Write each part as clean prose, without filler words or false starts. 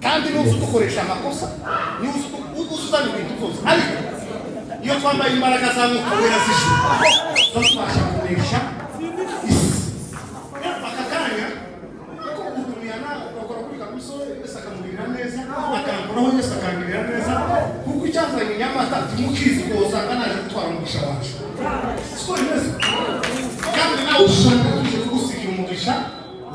Kandi n'uzi dukoresha amakosa ni uzuzana ibintu byose ariko iyo twambaye imbaraga za Mwuka Wera z'ijuru twabasha kunesha isi bakakanya ko utumiyana bakora kuri kabuso Yesu akamubwira neza akamuraho Yesu akangirira neza kuko icyazanye nyamata tumukizi ko usanga naje gutwara umugisha wacu siko neza kandi nawe ushaka tuje kugusigira umugisha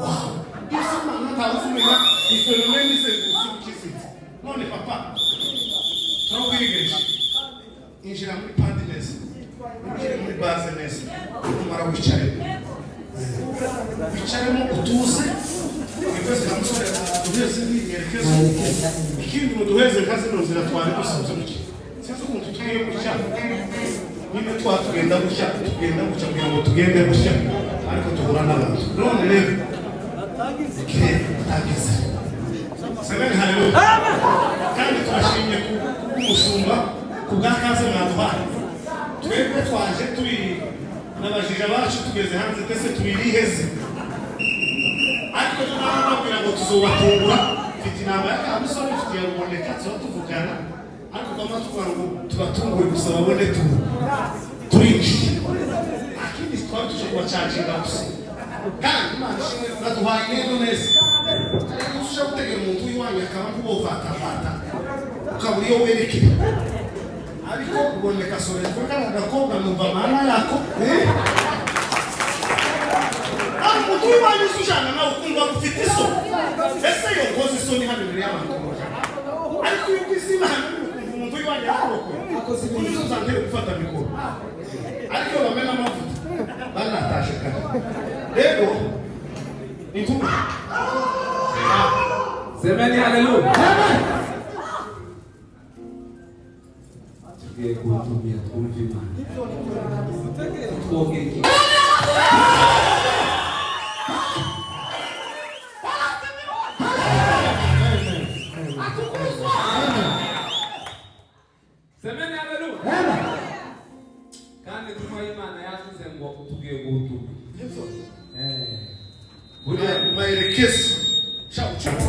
wow isima ntatawuzumenya ifenomene z'ubukizitsi none papa turabwigeje injira muri padines injira muri base neza umara wicaremo utuze ibikoze kamusore duheze n'imyerekezo ikindi mu duheze kazi nozira twari dusanzwe muke sinzi ukuntu tugiye gutya nyine twatugenda gutya kugira ngo tugende gutya ariko tugura n'abantu none rero tagize Semeni haleluya kandi twashimye kumusumba kubwakaze mwaduhaye twebwe twaje turi n'abajija bacu tugeze hanze ndetse tubiriheze ariko tunababwira ngo tuzobatungura mfite inama y'akamusore mfite ya ruboneka tuba tuvugana ariko kama tubatunguye gusa babone turinjiye akindi twari tuje kubacacinga gusa kandi Imana ishimwe naduhaye intego neza ariko ushaka gutegera umuntu w'iwanyu akaba nk'ubovatavata ukabura iyo werekera ariko ruboneka sore tvuga agakobwa numva amana yako umuntu w'iwanyu usujana nawe ukumva ufite isoni ese iyo ngozi isoni hano imbere y'abantu ariko iyo kwisi Imana umuntu w'iwanyu akoze umuntu uzantere gufata mikoro ariko bamena amavuta banatashe kare rero intumwa semeni haleluya tugiye kutumia twumva Imana twogeke semeni haleluya kandi tuma Imana yavuze ngo tugiye gutumia buriya maelekezo chao chao